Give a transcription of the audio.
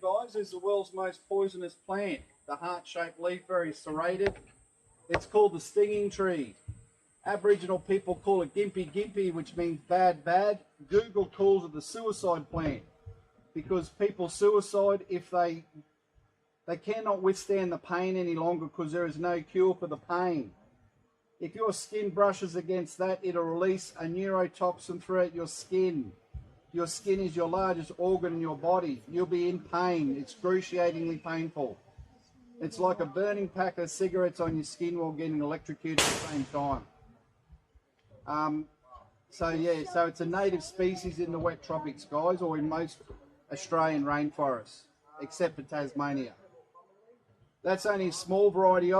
guys, is the world's most poisonous plant. The heart-shaped leaf, very serrated. It's called the stinging tree. Aboriginal people call it gimpy gimpy, which means bad bad. Google calls it the suicide plant because people suicide if they cannot withstand the pain any longer because there is no cure for the pain. If your skin brushes against that, it'll release a neurotoxin throughout your skin. Your skin is your largest organ in your body. You'll be in pain, excruciatingly painful. It's like a burning pack of cigarettes on your skin while getting electrocuted at the same time. So it's a native species in the wet tropics, guys, or in most Australian rainforests, except for Tasmania. That's only a small variety of